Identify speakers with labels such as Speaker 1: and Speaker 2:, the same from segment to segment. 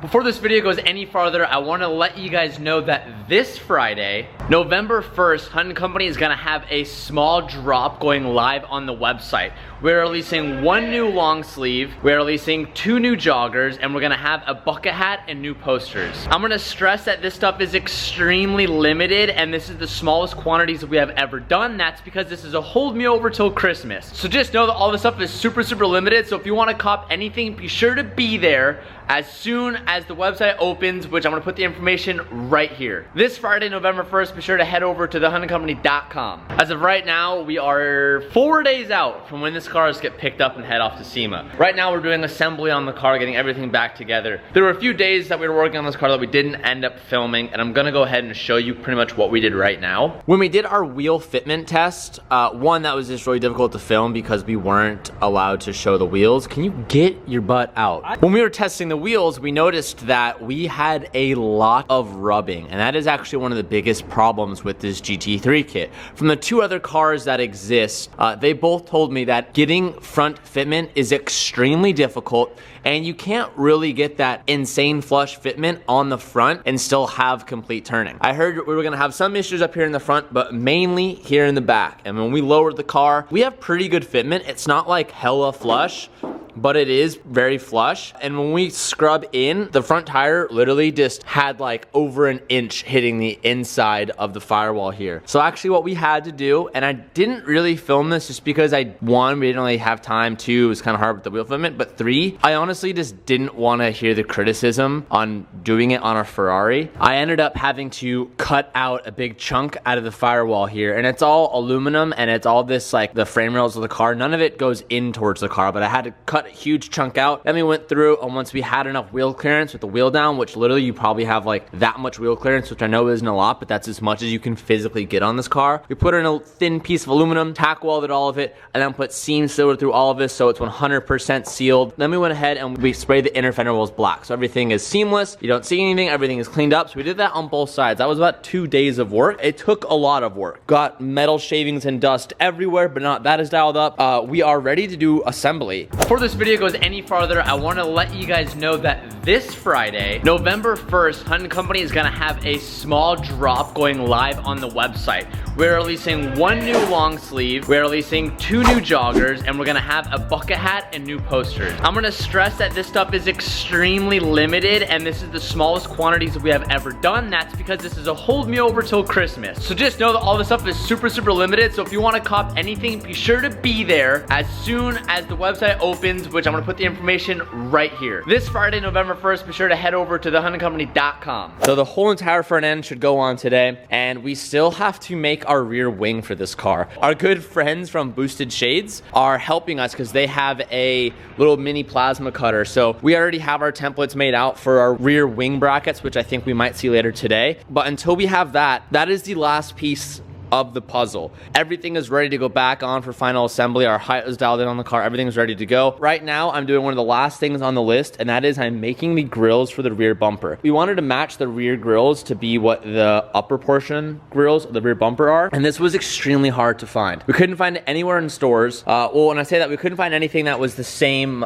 Speaker 1: Before this video goes any farther, I want to let you guys know that this Friday, November 1st, Hunt & Company is going to have a small drop going live on the website. We're releasing one new long sleeve, we're releasing 2 new joggers, and we're going to have a bucket hat and new posters. I'm going to stress that this stuff is extremely limited, and this is the smallest quantities that we have ever done. That's because this is a hold me over till Christmas. So just know that all this stuff is super limited, so if you want to cop anything, be sure to be there as soon as the website opens, which I'm gonna put the information right here. This Friday, November 1st, be sure to head over to thehuntandcompany.com. As of right now, we are 4 days out from when this car is get picked up and head off to SEMA. Right now, we're doing assembly on the car, getting everything back together. There were a few days that we were working on this car that we didn't end up filming, and I'm gonna go ahead and show you pretty much what we did right now. When we did our wheel fitment test, one, that was just really difficult to film because we weren't allowed to show the wheels. Can you get your butt out? When we were testing the wheels, we noticed that we had a lot of rubbing, and that is actually one of the biggest problems with this GT3 kit. From the 2 other cars that exist, they both told me that getting front fitment is extremely difficult, and you can't really get that insane flush fitment on the front and still have complete turning. I heard we were gonna have some issues up here in the front, but mainly here in the back. And when we lowered the car, we have pretty good fitment. It's not like hella flush, but it is very flush. And when we scrub in, the front tire literally just had like over an inch hitting the inside of the firewall here. So actually what we had to do, and I didn't really film this just because one, we didn't really have time, 2, it was kind of hard with the wheel fitment, but 3, I honestly just didn't want to hear the criticism on doing it on a Ferrari. I ended up having to cut out a big chunk out of the firewall here, and it's all aluminum, and it's all this like the frame rails of the car. None of it goes in towards the car, but I had to cut a huge chunk out. Then we went through, and once we had enough wheel clearance with the wheel down, which literally you probably have like that much wheel clearance, which I know isn't a lot, but that's as much as you can physically get on this car. We put in a thin piece of aluminum, tack welded all of it, and then put seam sealer through all of this so it's 100% sealed. Then we went ahead and we sprayed the inner fender wells black, so everything is seamless. You don't see anything, everything is cleaned up. So we did that on both sides. That was about 2 days of work. It took a lot of work. Got metal shavings and dust everywhere, but not that is dialed up. We are ready to do assembly. Before this video goes any farther, I want to let you guys know that this Friday, November 1st, Hunt & Company is going to have a small drop going live on the website. We're releasing 1 new long sleeve, we're releasing 2 new joggers, and we're going to have a bucket hat and new posters. I'm going to stress that this stuff is extremely limited, and this is the smallest quantities that we have ever done. That's because this is a hold me over till Christmas. So just know that all this stuff is super limited, so if you want to cop anything, be sure to be there as soon as the website opens, which I'm going to put the information right here. This Friday, November 1st, be sure to head over to thehuntandcompany.com. So the whole entire front end should go on today, and we still have to make our rear wing for this car. Our good friends from Boosted Shades are helping us because they have a little mini plasma cutter. So we already have our templates made out for our rear wing brackets, which I think we might see later today. But until we have that, that is the last piece of the puzzle. Everything is ready to go back on for final assembly. Our height is dialed in on the car. Everything is ready to go. Right now, I'm doing one of the last things on the list, and that is I'm making the grills for the rear bumper. We wanted to match the rear grills to be what the upper portion grills of the rear bumper are, and this was extremely hard to find. We couldn't find it anywhere in stores. Well, when I say that, we couldn't find anything that was the same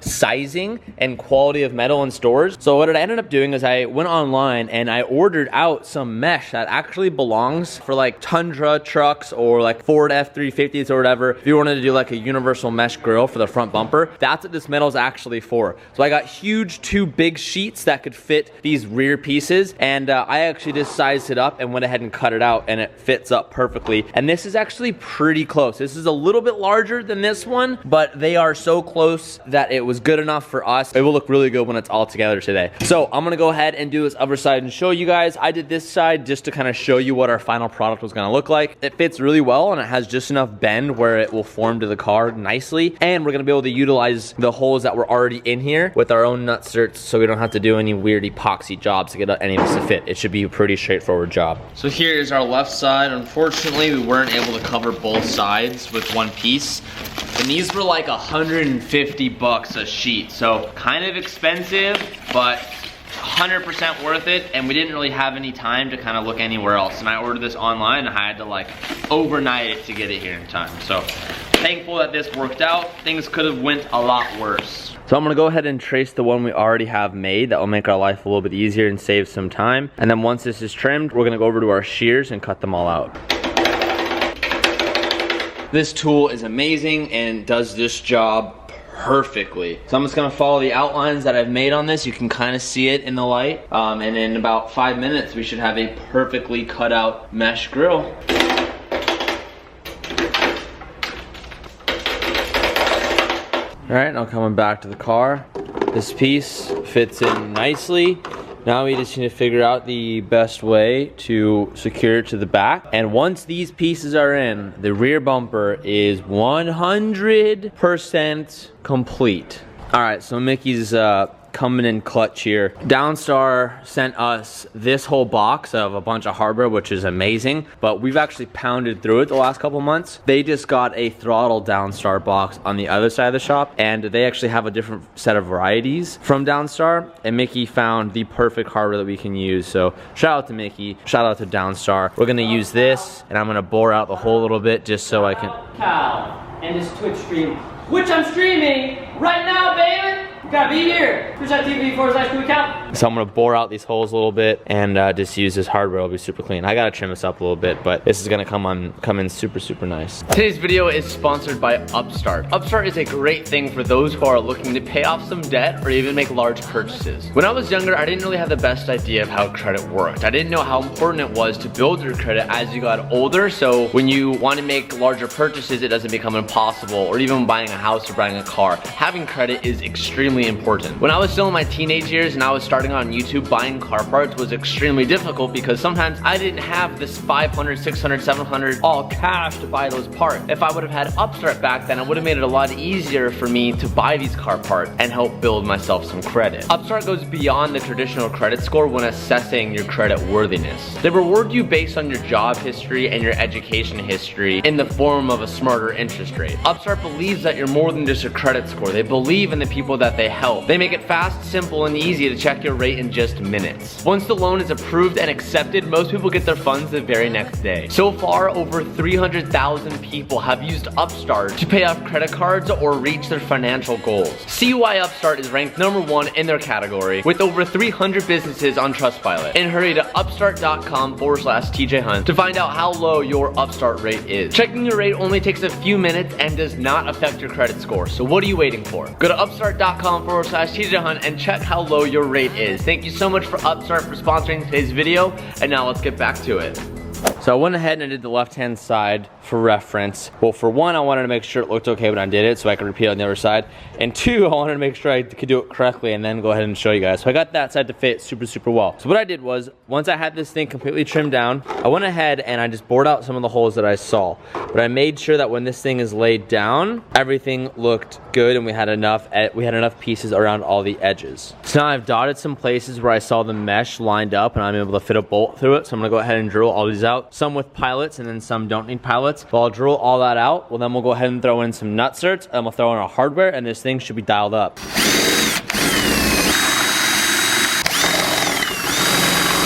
Speaker 1: sizing and quality of metal in stores. So what I ended up doing is I went online and I ordered out some mesh that actually belongs for like Tundra trucks or like Ford F-350s or whatever. If you wanted to do like a universal mesh grill for the front bumper, that's what this metal is actually for. So I got huge 2 big sheets that could fit these rear pieces, and I actually just sized it up and went ahead and cut it out, and it fits up perfectly. And this is actually pretty close. This is a little bit larger than this one, but they are so close that it was good enough for us. It will look really good when it's all together today. So I'm gonna go ahead and do this other side and show you guys. I did this side just to kind of show you what our final product was gonna look like. It fits really well, and it has just enough bend where it will form to the car nicely, and we're gonna be able to utilize the holes that were already in here with our own nut certs, so we don't have to do any weird epoxy jobs to get any of this to fit. It should be a pretty straightforward job. So here is our left side. Unfortunately, we weren't able to cover both sides with one piece, and these were like 150 bucks a sheet, so kind of expensive, but 100% worth it, and we didn't really have any time to kind of look anywhere else, and I ordered this online and I had to like overnight it to get it here in time. So Thankful that this worked out. Things could have went a lot worse. So I'm gonna go ahead and trace the one we already have made. That will make our life a little bit easier and save some time. And then once this is trimmed, we're gonna go over to our shears and cut them all out. This tool is amazing and does this job perfectly. So I'm just gonna follow the outlines that I've made on this. You can kind of see it in the light. And in about 5 minutes, we should have a perfectly cut out mesh grill. All right, now coming back to the car. This piece fits in nicely. Now we just need to figure out the best way to secure it to the back. And once these pieces are in, the rear bumper is 100% complete. All right, so Mickey's coming in clutch here. Downstar sent us this whole box of a bunch of hardware, which is amazing, but we've actually pounded through it the last couple months. They just got a throttle Downstar box on the other side of the shop, and they actually have a different set of varieties from Downstar, and Mickey found the perfect hardware that we can use. So shout out to Mickey, shout out to Downstar. We're gonna use this, and I'm gonna bore out the hole a little bit just so I can...
Speaker 2: Cal, and this Twitch stream, which I'm streaming right now, baby. You gotta be here. Twitch.tv/account.
Speaker 1: So I'm gonna bore out these holes a little bit and just use this hardware. It'll be super clean. I gotta trim this up a little bit, but this is gonna come in super nice. Today's video is sponsored by Upstart. Upstart is a great thing for those who are looking to pay off some debt or even make large purchases. When I was younger, I didn't really have the best idea of how credit worked. I didn't know how important it was to build your credit as you got older, so when you want to make larger purchases, it doesn't become impossible, or even buying a house or buying a car. Having credit is extremely important. When I was still in my teenage years and I was starting on YouTube, buying car parts was extremely difficult because sometimes I didn't have this 500, 600, 700 all cash to buy those parts. If I would have had Upstart back then, it would have made it a lot easier for me to buy these car parts and help build myself some credit. Upstart goes beyond the traditional credit score when assessing your credit worthiness. They reward you based on your job history and your education history in the form of a smarter interest rate. Upstart believes that you're more than just a credit score. They believe in the people that they help. They make it fast, simple, and easy to check your rate in just minutes. Once the loan is approved and accepted, most people get their funds the very next day. So far, over 300,000 people have used Upstart to pay off credit cards or reach their financial goals. See why Upstart is ranked #1 in their category with over 300 businesses on Trustpilot. And hurry to upstart.com/TJ Hunt to find out how low your Upstart rate is. Checking your rate only takes a few minutes and does not affect your credit score. So what are you waiting for? Go to upstart.com/TJ Hunt and check how low your rate is. Thank you so much for Upstart for sponsoring today's video, and now let's get back to it. So I went ahead and I did the left-hand side for reference. Well, for one, I wanted to make sure it looked okay when I did it so I could repeat it on the other side. And two, I wanted to make sure I could do it correctly and then go ahead and show you guys. So I got that side to fit super well. So what I did was, once I had this thing completely trimmed down, I went ahead and I just bored out some of the holes that I saw. But I made sure that when this thing is laid down, everything looked good and we had enough pieces around all the edges. So now I've dotted some places where I saw the mesh lined up and I'm able to fit a bolt through it. So I'm gonna go ahead and drill all these out. Some with pilots and then some don't need pilots. So I'll drill all that out. Well, then we'll go ahead and throw in some nut certs and we'll throw in our hardware and this thing should be dialed up.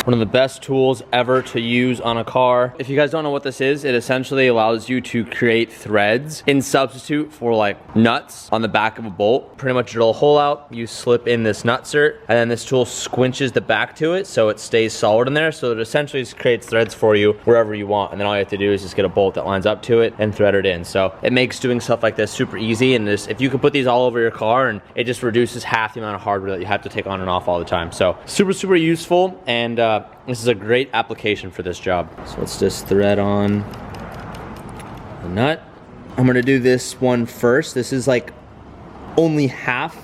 Speaker 1: One of the best tools ever to use on a car. If you guys don't know what this is, it essentially allows you to create threads in substitute for like nuts on the back of a bolt. Pretty much drill a hole out, you slip in this nut cert, and then this tool squinches the back to it so it stays solid in there. So it essentially just creates threads for you wherever you want. And then all you have to do is just get a bolt that lines up to it and thread it in. So it makes doing stuff like this super easy. And this, if you could put these all over your car, and it just reduces half the amount of hardware that you have to take on and off all the time. So super useful, and this is a great application for this job. So let's just thread on the nut. I'm gonna do this one first. This is like only half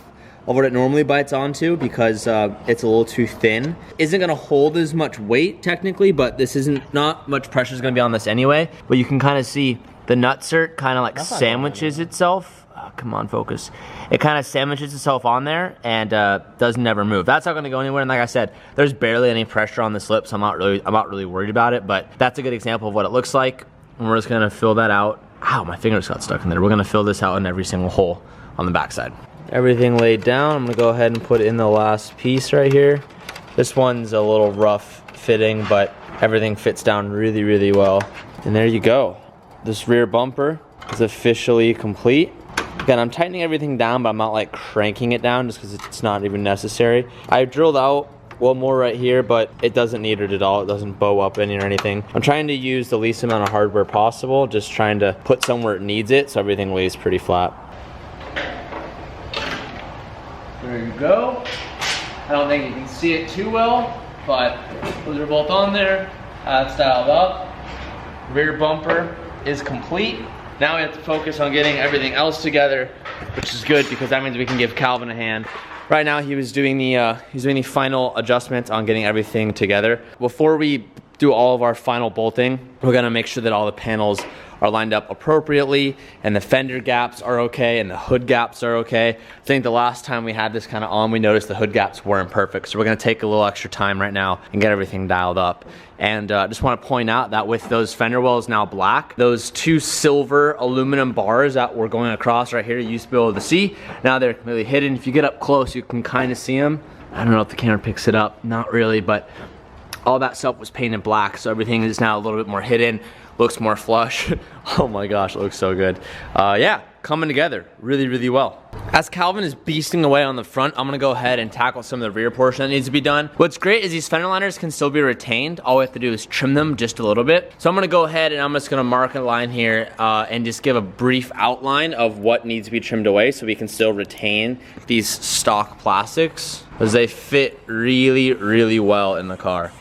Speaker 1: of what it normally bites onto because it's a little too thin. Isn't gonna hold as much weight technically, but this isn't, not much pressure is gonna be on this anyway. But you can kind of see the nut cert kind of like sandwiches itself. Oh, come on, focus. It kind of sandwiches itself on there and doesn't never move. That's not gonna go anywhere. And like I said, there's barely any pressure on this lip, so I'm not really worried about it. But that's a good example of what it looks like. And we're just gonna fill that out. Ow, my fingers got stuck in there. We're gonna fill this out in every single hole on the backside. Everything laid down. I'm gonna go ahead and put in the last piece right here. This one's a little rough fitting, but everything fits down really well. And there you go. This rear bumper is officially complete. Again, I'm tightening everything down, but I'm not like cranking it down just because it's not even necessary. I drilled out one more right here, but it doesn't need it at all. It doesn't bow up any or anything. I'm trying to use the least amount of hardware possible, just trying to put somewhere it needs it so everything lays pretty flat. There you go. I don't think you can see it too well, but those are both on there. That's dialed up. Rear bumper is complete. Now we have to focus on getting everything else together, which is good because that means we can give Calvin a hand. Right now he was doing the final adjustments on getting everything together. Before we do all of our final bolting, we're gonna make sure that all the panels are lined up appropriately and the fender gaps are okay and the hood gaps are okay. I think the last time we had this kind of on, we noticed the hood gaps weren't perfect. So we're gonna take a little extra time right now and get everything dialed up. And just wanna point out that with those fender wells now black, those two silver aluminum bars that were going across right here, you used to be able to see, now they're completely hidden. If you get up close, you can kind of see them. I don't know if the camera picks it up, not really, but all that stuff was painted black, so everything is now a little bit more hidden, looks more flush. Oh my gosh, it looks so good. Yeah, coming together really, really well. As Calvin is beasting away on the front, I'm gonna go ahead and tackle some of the rear portion that needs to be done. What's great is these fender liners can still be retained. All we have to do is trim them just a little bit. So I'm gonna go ahead and I'm just gonna mark a line here and just give a brief outline of what needs to be trimmed away so we can still retain these stock plastics, because they fit really, really well in the car.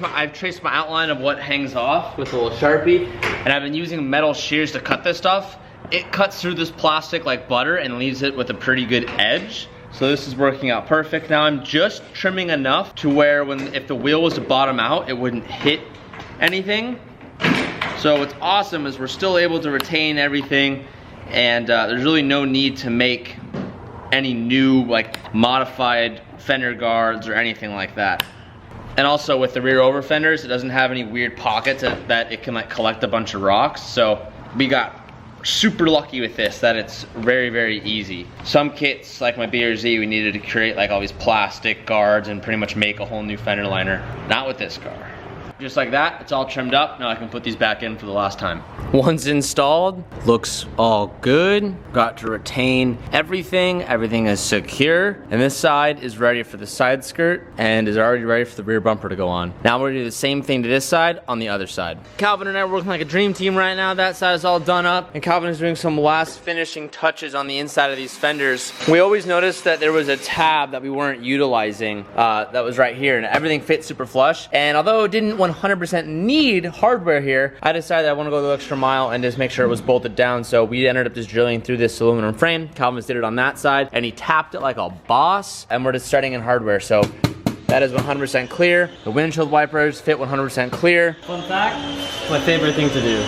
Speaker 1: I've traced my outline of what hangs off with a little Sharpie, and I've been using metal shears to cut this stuff. It cuts through this plastic like butter and leaves it with a pretty good edge. So this is working out perfect. Now I'm just trimming enough to where if the wheel was to bottom out, it wouldn't hit anything. So what's awesome is we're still able to retain everything, and there's really no need to make any new like modified fender guards or anything like that. And also with the rear over fenders, it doesn't have any weird pockets that it can like collect a bunch of rocks. So we got super lucky with this that it's very, very easy. Some kits like my BRZ, we needed to create like all these plastic guards and pretty much make a whole new fender liner. Not with this car. Just like that, it's all trimmed up. Now I can put these back in for the last time. Once installed, looks all good. Got to retain everything. Everything is secure. And this side is ready for the side skirt and is already ready for the rear bumper to go on. Now we're gonna do the same thing to this side on the other side. Calvin and I are working like a dream team right now. That side is all done up. And Calvin is doing some last finishing touches on the inside of these fenders. We always noticed that there was a tab that we weren't utilizing that was right here, and everything fit super flush. And although it didn't 100% need hardware here, I decided I want to go the extra mile and just make sure it was bolted down. So we ended up just drilling through this aluminum frame. Calvin did it on that side and he tapped it like a boss, and we're just starting in hardware. So that is 100% clear. The windshield wipers fit 100% clear.
Speaker 2: Fun fact, it's my favorite thing to do.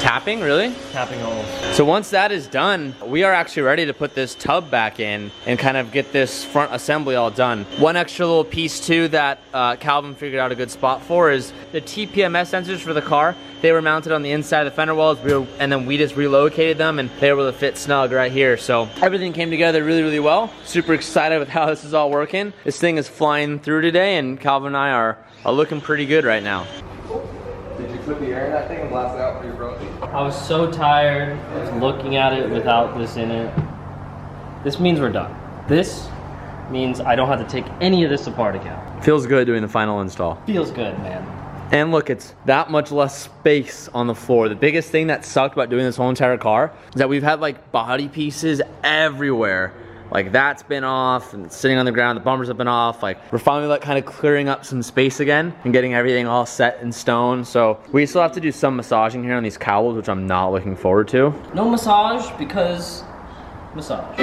Speaker 1: Tapping, really?
Speaker 2: Tapping holes.
Speaker 1: So once that is done, we are actually ready to put this tub back in and kind of get this front assembly all done. One extra little piece too that Calvin figured out a good spot for is the Tpms sensors for the car. They were mounted on the inside of the fender wells, and then we just relocated them and they were able to fit snug right here. So everything came together really, really well. Super excited with how this is all working. This thing is flying through today, and Calvin and I are looking pretty good right now.
Speaker 3: Did you put the air in that thing and blast it out for your broken?
Speaker 2: I was so tired of looking at it without this in it. This means we're done. This means I don't have to take any of this apart again.
Speaker 1: Feels good doing the final install.
Speaker 2: Feels good, man.
Speaker 1: And look, it's that much less space on the floor. The biggest thing that sucked about doing this whole entire car is that we've had like body pieces everywhere. Like that's been off and sitting on the ground, the bumpers have been off. Like we're finally like kind of clearing up some space again and getting everything all set in stone. So we still have to do some massaging here on these cowls, which I'm not looking forward to.
Speaker 2: No massage because massage.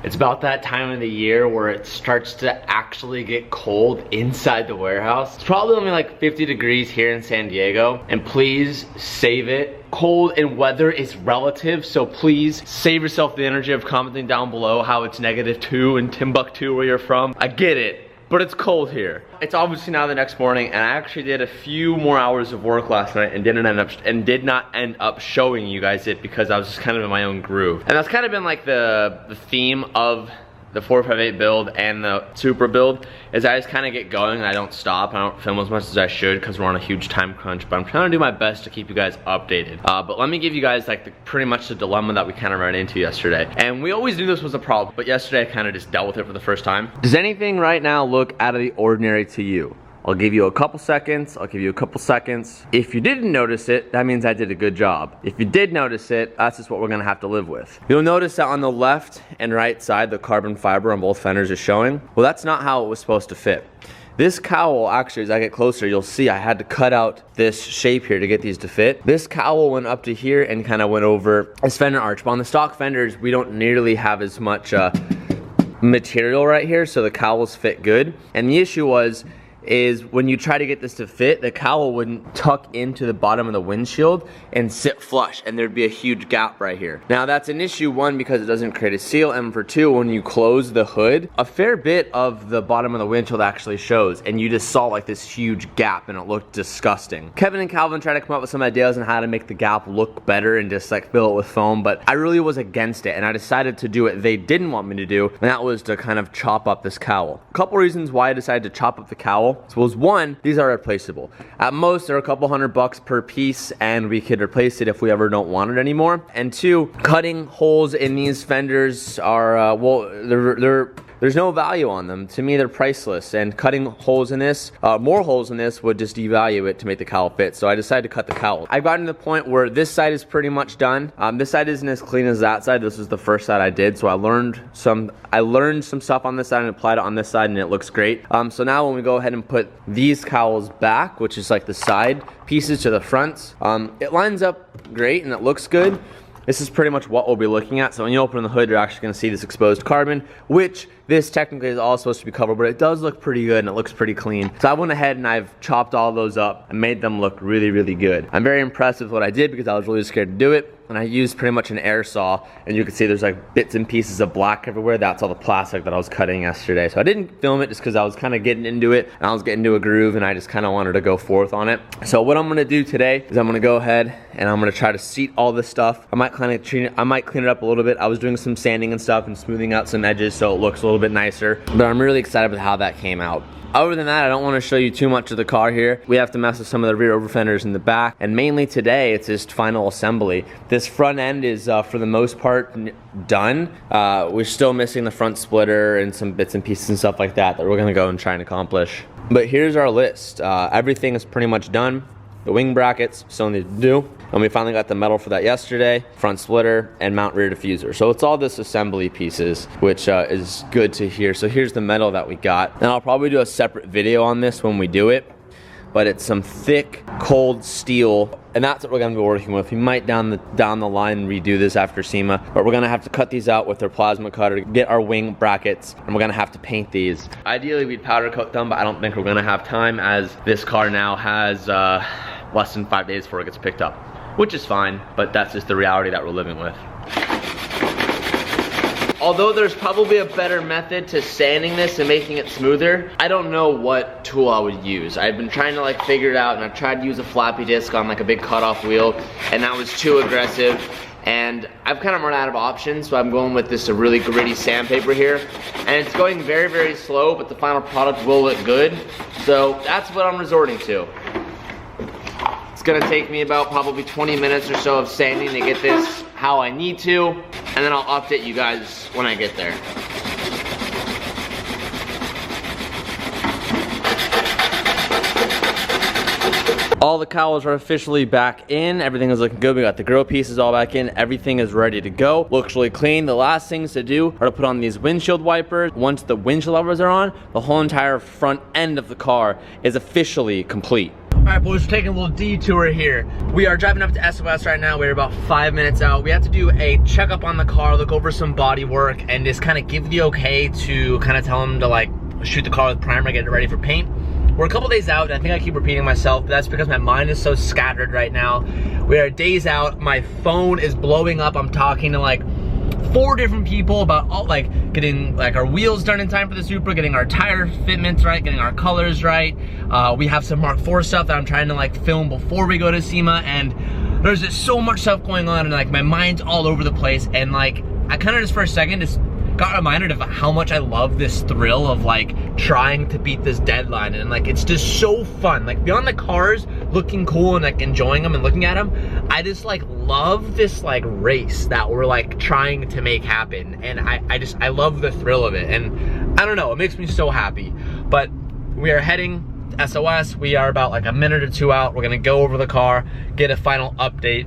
Speaker 1: It's about that time of the year where it starts to actually get cold inside the warehouse. It's probably only like 50 degrees here in San Diego, and please save it. Cold and weather is relative, so please save yourself the energy of commenting down below how it's -2 in Timbuktu where you're from. I get it. but it's cold here. It's obviously now the next morning, and I actually did a few more hours of work last night and did not end up showing you guys it because I was just kind of in my own groove. And that's kind of been like the theme of the 458 build and the Supra build, is I just kind of get going and I don't stop. I don't film as much as I should because we're on a huge time crunch, but I'm trying to do my best to keep you guys updated. But let me give you guys like pretty much the dilemma that we kind of ran into yesterday. And we always knew this was a problem, but yesterday I kind of just dealt with it for the first time. Does anything right now look out of the ordinary to you? I'll give you a couple seconds, I'll give you a couple seconds. If you didn't notice it, that means I did a good job. If you did notice it, that's just what we're gonna have to live with. You'll notice that on the left and right side, the carbon fiber on both fenders is showing. Well, that's not how it was supposed to fit. This cowl, actually, as I get closer, you'll see I had to cut out this shape here to get these to fit. This cowl went up to here and kind of went over this fender arch. But on the stock fenders, we don't nearly have as much material right here, so the cowls fit good. And the issue is when you try to get this to fit, the cowl wouldn't tuck into the bottom of the windshield and sit flush, and there'd be a huge gap right here. Now that's an issue, one, because it doesn't create a seal, and for two, when you close the hood, a fair bit of the bottom of the windshield actually shows, and you just saw like this huge gap and it looked disgusting. Kevin and Calvin tried to come up with some ideas on how to make the gap look better and just like fill it with foam, but I really was against it, and I decided to do what they didn't want me to do, and that was to kind of chop up this cowl. A couple reasons why I decided to chop up the cowl. So was one, these are replaceable. At most, they're a couple $100 per piece, and we could replace it if we ever don't want it anymore. And two, cutting holes in these fenders are, well, there's no value on them. To me, they're priceless, and cutting holes in this, more holes in this would just devalue it to make the cowl fit. So I decided to cut the cowl. I've gotten to the point where this side is pretty much done. This side isn't as clean as that side. This is the first side I did, so I learned some stuff on this side and applied it on this side, and it looks great. So now when we go ahead and put these cowls back, which is like the side pieces to the fronts, it lines up great and it looks good. This is pretty much what we'll be looking at. So when you open the hood, you're actually gonna see this exposed carbon, which this technically is all supposed to be covered, but it does look pretty good and it looks pretty clean. So I went ahead and I've chopped all those up and made them look really, really good. I'm very impressed with what I did because I was really scared to do it. And I used pretty much an air saw, and you can see there's like bits and pieces of black everywhere. That's all the plastic that I was cutting yesterday. So I didn't film it just because I was kind of getting into it, and I was getting into a groove, and I just kind of wanted to go forth on it. So what I'm gonna do today is I'm gonna go ahead and I'm gonna try to seat all this stuff. I might clean it up a little bit. I was doing some sanding and stuff and smoothing out some edges so it looks a little bit nicer, but I'm really excited with how that came out. Other than that, I don't want to show you too much of the car here. We have to mess with some of the rear over fenders in the back, and mainly today it's just final assembly. This front end is for the most part done. We're still missing the front splitter and some bits and pieces and stuff like that we're gonna go and try and accomplish. But here's our list. Everything is pretty much done. The wing brackets still need to do, and we finally got the metal for that yesterday, front splitter, and mount rear diffuser. So it's all this assembly pieces, which is good to hear. So here's the metal that we got, and I'll probably do a separate video on this when we do it, but it's some thick, cold steel, and that's what we're gonna be working with. We might down the line redo this after SEMA, but we're gonna have to cut these out with our plasma cutter, get our wing brackets, and we're gonna have to paint these. Ideally, we'd powder coat them, but I don't think we're gonna have time, as this car now has less than 5 days before it gets picked up, which is fine, but that's just the reality that we're living with. Although there's probably a better method to sanding this and making it smoother, I don't know what tool I would use. I've been trying to like figure it out, and I've tried to use a floppy disc on like a big cutoff wheel, and that was too aggressive. And I've kind of run out of options, so I'm going with this really gritty sandpaper here. And it's going very, very slow, but the final product will look good. So that's what I'm resorting to. It's gonna take me about probably 20 minutes or so of sanding to get this how I need to, and then I'll update you guys when I get there. All the cowls are officially back in. Everything is looking good. We got the grill pieces all back in. Everything is ready to go. Looks really clean. The last things to do are to put on these windshield wipers. Once the windshield wipers are on, the whole entire front end of the car is officially complete. All right, boys, we're taking a little detour here. We are driving up to SOS right now. We're about 5 minutes out. We have to do a checkup on the car, look over some body work, and just kind of give the okay to kind of tell them to like shoot the car with primer, get it ready for paint. We're a couple days out, and I think I keep repeating myself, but that's because my mind is so scattered right now. We are days out. My phone is blowing up. I'm talking to like 4 different people about all, like, getting like our wheels done in time for the Supra, getting our tire fitments right, getting our colors right. We have some Mark IV stuff that I'm trying to like film before we go to SEMA, and there's just so much stuff going on, and like my mind's all over the place, and like I kind of just for a second just got reminded of how much I love this thrill of like trying to beat this deadline, and like it's just so fun. Like beyond the cars looking cool and like enjoying them and looking at them, I just like love this like race that we're like trying to make happen, and I love the thrill of it, and I don't know, it makes me so happy. But we are heading to SOS. We are about like a minute or 2 out. We're gonna go over the car, get a final update,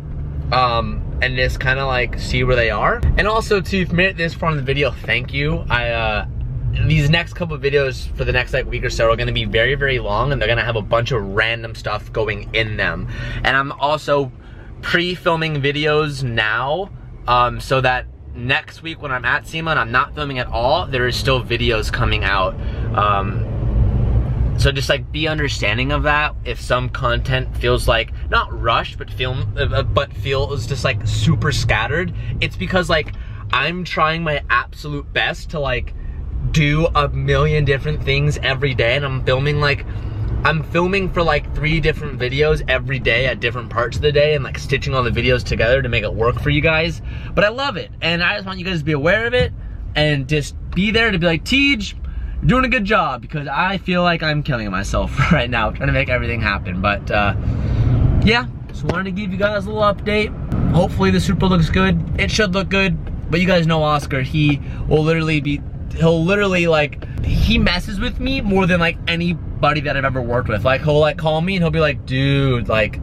Speaker 1: and just kind of like see where they are. And also too, if you made it this far in the video, thank you. These next couple of videos for the next like week or so are gonna be very, very long, and they're gonna have a bunch of random stuff going in them. And I'm also pre-filming videos now, so that next week when I'm at SEMA and I'm not filming at all, there is still videos coming out. So just like be understanding of that if some content feels like not rushed, but feels just like super scattered. It's because like I'm trying my absolute best to like do a million different things every day, and I'm filming for like 3 different videos every day at different parts of the day, and like stitching all the videos together to make it work for you guys. But I love it, and I just want you guys to be aware of it and just be there to be like, Tej, you're doing a good job, because I feel like I'm killing myself right now trying to make everything happen. But yeah, just wanted to give you guys a little update. Hopefully the Supra looks good. It should look good, but you guys know Oscar, he'll literally like, he messes with me more than like anybody that I've ever worked with. Like he'll like call me and he'll be like, dude, like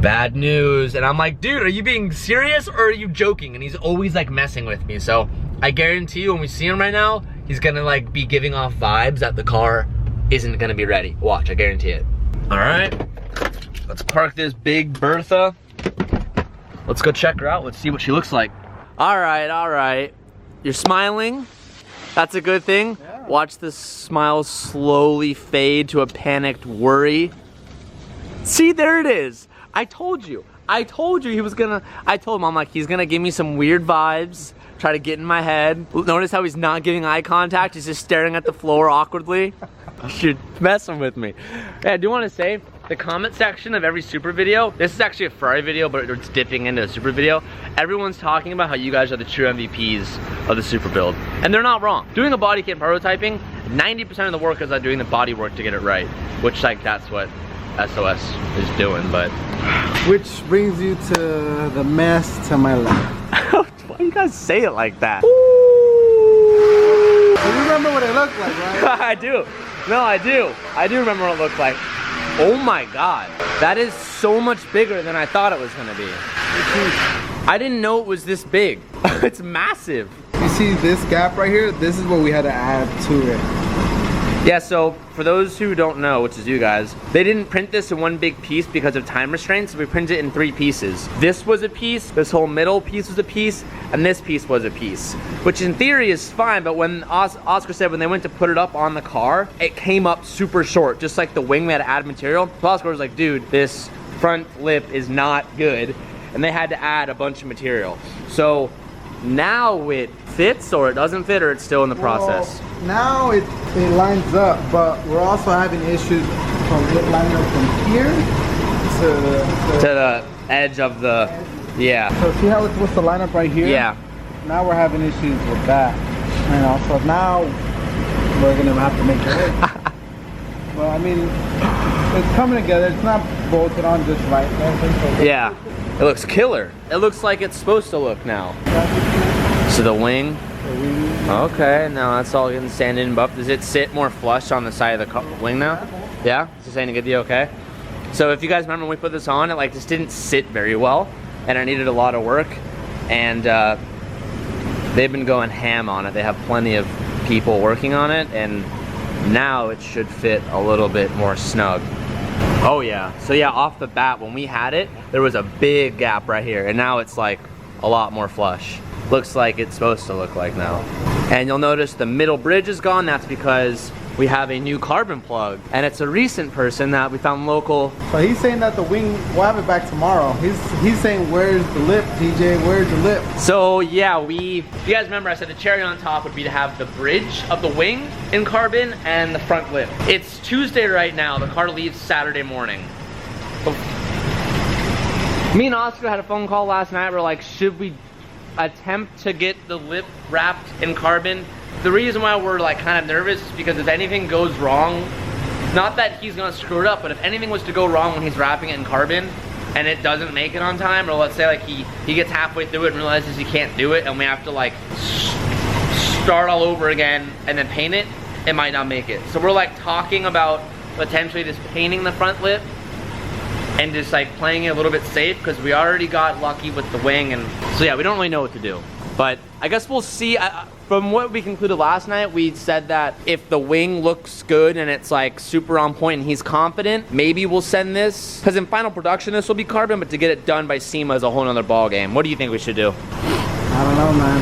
Speaker 1: bad news. And I'm like, dude, are you being serious or are you joking? And he's always like messing with me. So I guarantee you when we see him right now, he's gonna like be giving off vibes that the car isn't gonna be ready. Watch, I guarantee it. All right, let's park this big Bertha. Let's go check her out. Let's see what she looks like. All right. You're smiling. That's a good thing. Yeah. Watch the smile slowly fade to a panicked worry. See, there it is. I told you he was gonna, I told him, I'm like, he's gonna give me some weird vibes, try to get in my head. Notice how he's not giving eye contact, he's just staring at the floor awkwardly. You're messing with me. Hey, I do wanna say, the comment section of every Supra video, this is actually a Ferrari video, but it's dipping into a Supra video. Everyone's talking about how you guys are the true MVPs of the Supra build. And they're not wrong. Doing a body kit prototyping, 90% of the work is on doing the body work to get it right. Which like, that's what SOS is doing, but.
Speaker 4: Which brings you to the mess to my left.
Speaker 1: Why do you guys say it like that?
Speaker 4: You remember what it looked like, right?
Speaker 1: I do. No, I do. I do remember what it looked like. Oh my God. That is so much bigger than I thought it was gonna be. I didn't know it was this big. It's massive.
Speaker 4: You see this gap right here? This is what we had to add to it.
Speaker 1: Yeah, so for those who don't know, which is you guys, they didn't print this in one big piece because of time restraints, so we printed it in 3 pieces. This was a piece, this whole middle piece was a piece, and this piece was a piece. Which in theory is fine, but when Oscar said when they went to put it up on the car, it came up super short, just like the wing, we had to add material. So Oscar was like, dude, this front lip is not good, and they had to add a bunch of material. So now it fits, or it doesn't fit, or it's still in the process?
Speaker 4: Well, now it lines up, but we're also having issues from it lining up from here to
Speaker 1: the edge of the, yeah.
Speaker 4: So see how it's supposed to line up right here?
Speaker 1: Yeah.
Speaker 4: Now we're having issues with that. You know, so now we're gonna have to make it work. Well, I mean, it's coming together. It's not bolted on just right. So
Speaker 1: yeah. It looks killer. It looks like it's supposed to look now. So the wing. Okay, now that's all getting sanded and buffed. Does it sit more flush on the side of the wing now? Yeah? Is it saying to give you okay? So if you guys remember when we put this on, it like just didn't sit very well, and it needed a lot of work. And they've been going ham on it. They have plenty of people working on it, and now it should fit a little bit more snug. Oh yeah, so yeah, off the bat, when we had it, there was a big gap right here, and now it's like a lot more flush. Looks like it's supposed to look like now. And you'll notice the middle bridge is gone. That's because we have a new carbon plug, and it's a recent person that we found local.
Speaker 4: So he's saying that the wing, we'll have it back tomorrow. He's saying, where's the lip, TJ? Where's the lip?
Speaker 1: So yeah, if you guys remember, I said the cherry on top would be to have the bridge of the wing in carbon and the front lip. It's Tuesday right now. The car leaves Saturday morning. Me and Oscar had a phone call last night. We're like, should we attempt to get the lip wrapped in carbon? The reason why we're like kind of nervous is because if anything goes wrong, not that he's gonna screw it up, but if anything was to go wrong when he's wrapping it in carbon and it doesn't make it on time, or let's say like he gets halfway through it and realizes he can't do it and we have to like start all over again and then paint it, it might not make it. So we're like talking about potentially just painting the front lip and just like playing it a little bit safe, because we already got lucky with the wing. And so yeah, we don't really know what to do, but I guess we'll see. From what we concluded last night, we said that if the wing looks good and it's like super on point and he's confident, maybe we'll send this, because in final production this will be carbon, but to get it done by SEMA is a whole nother ball game. What do you think we should do?
Speaker 4: I don't know, man.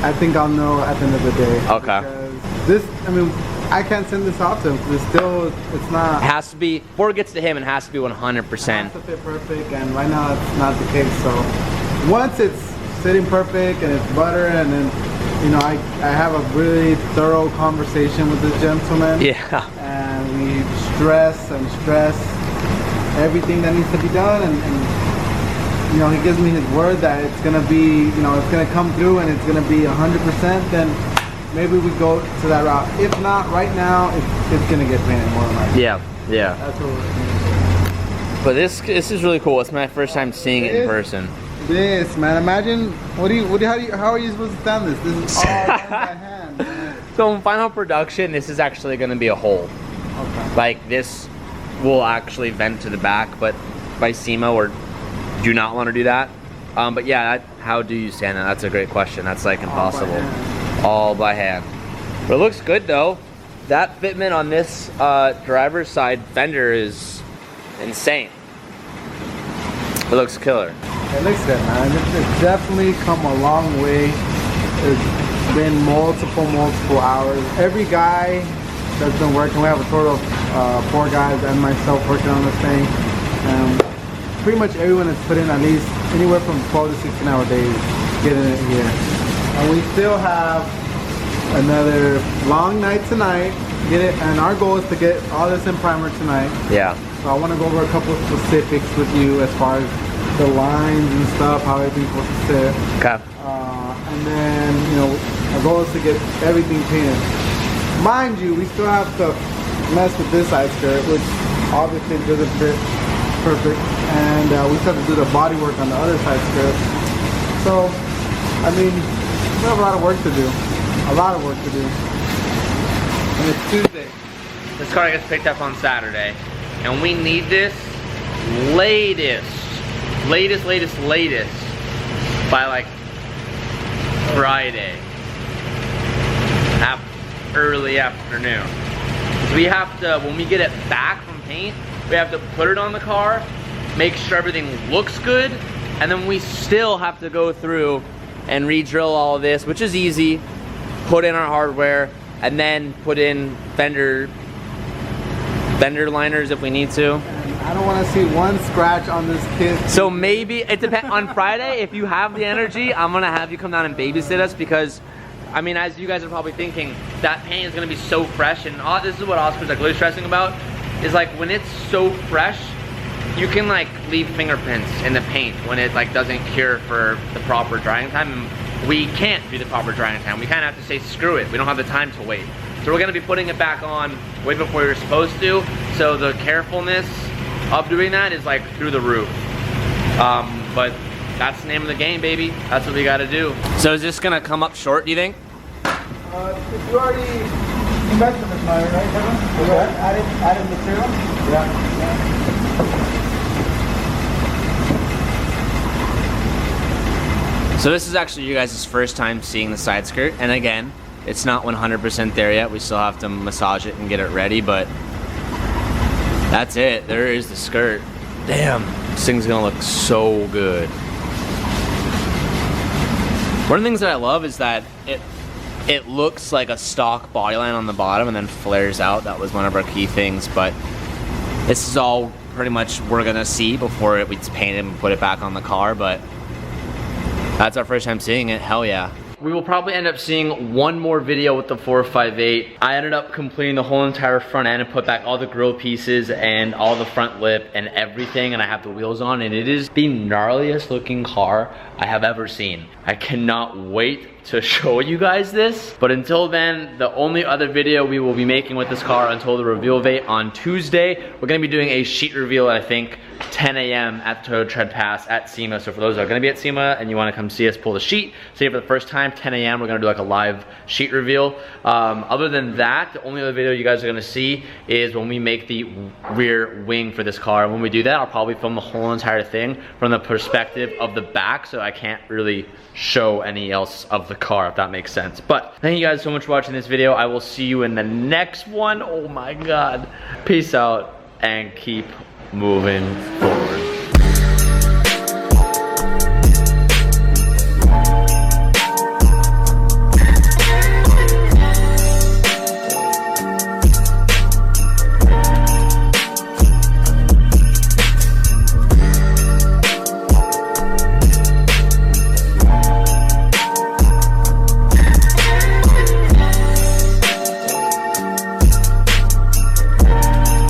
Speaker 4: I think I'll know at the end of the day.
Speaker 1: Okay.
Speaker 4: Because this, I mean, I can't send this off to him because it's not.
Speaker 1: It has to be, before it gets to him, it has to be 100%.
Speaker 4: It has to fit perfect, and right now it's not the case. So once it's sitting perfect and it's butter, and then, you know, I have a really thorough conversation with this gentleman.
Speaker 1: Yeah.
Speaker 4: And we stress everything that needs to be done, and you know, he gives me his word that it's gonna be, you know, it's gonna come through and it's gonna be 100%. Then maybe we go to that route. If not, right now, it's gonna get painted more than likely.
Speaker 1: Yeah, yeah.
Speaker 4: That's what we're thinking.
Speaker 1: But this is really cool. It's my first time seeing it in person.
Speaker 4: This, man, imagine, how are you supposed to stand this? This is all done by hand, man.
Speaker 1: So in final production, this is actually gonna be a hole.
Speaker 4: Okay.
Speaker 1: Like this will actually vent to the back, but by SEMA, or do not want to do that. But yeah, how do you stand that? That's a great question. That's like impossible. All by hand. But it looks good though. That fitment on this driver's side fender is insane. It looks killer.
Speaker 4: It looks good, man. It's definitely come a long way. It's been multiple hours. Every guy that's been working, we have a total of 4 guys and myself working on this thing. Pretty much everyone has put in at least anywhere from 12 to 16 hour days getting it here. And we still have another long night tonight. Get it, and our goal is to get all this in primer tonight.
Speaker 1: Yeah.
Speaker 4: So I want to go over a couple of specifics with you as far as the lines and stuff, how everything's supposed to sit.
Speaker 1: Okay.
Speaker 4: And then, you know, our goal is to get everything painted. Mind you, we still have to mess with this side skirt, which obviously doesn't fit perfect, and we still have to do the body work on the other side skirt. So, I mean, we have a lot of work to do. A lot of work to do. And it's Tuesday.
Speaker 1: This car gets picked up on Saturday, and we need this latest by like Friday, early afternoon. So we have to, when we get it back from paint, we have to put it on the car, make sure everything looks good, and then we still have to go through and re-drill all of this, which is easy, put in our hardware, and then put in fender liners if we need to.
Speaker 4: I don't want to see one scratch on this kit.
Speaker 1: So maybe, it depends, on Friday, if you have the energy, I'm gonna have you come down and babysit us, because I mean, as you guys are probably thinking, that paint is gonna be so fresh, and this is what Oscar's like really stressing about, is like when it's so fresh, you can like leave fingerprints in the paint when it like doesn't cure for the proper drying time, and we can't do the proper drying time. We kind of have to say, screw it, we don't have the time to wait. So we're gonna be putting it back on way before you're supposed to, so the carefulness of doing that is like through the roof. But that's the name of the game, baby. That's what we gotta do. So is this gonna come up short, do you think?
Speaker 4: You already invested in this tire, right, Kevin? You added material? Yeah.
Speaker 1: So this is actually you guys' first time seeing the side skirt, and again, it's not 100% there yet. We still have to massage it and get it ready, but that's it. There is the skirt. Damn, this thing's gonna look so good. One of the things that I love is that it looks like a stock bodyline on the bottom and then flares out. That was one of our key things, but this is all pretty much we're gonna see before it's painted and put it back on the car, but that's our first time seeing it. Hell yeah. We will probably end up seeing one more video with the 458. I ended up completing the whole entire front end and put back all the grille pieces and all the front lip and everything, and I have the wheels on, and it is the gnarliest looking car I have ever seen. I cannot wait to show you guys this, but until then, the only other video we will be making with this car until the reveal date on Tuesday, we're gonna be doing a sheet reveal at, I think, 10 a.m. at the Toyota Tread Pass at SEMA. So for those that are gonna be at SEMA and you wanna come see us pull the sheet, see it for the first time, 10 a.m. we're gonna do like a live sheet reveal. Other than that, the only other video you guys are gonna see is when we make the rear wing for this car. And when we do that, I'll probably film the whole entire thing from the perspective of the back, so I can't really show any else of the car, if that makes sense. But thank you guys so much for watching this video. I will see you in the next one. Oh my God. Peace out and keep moving forward.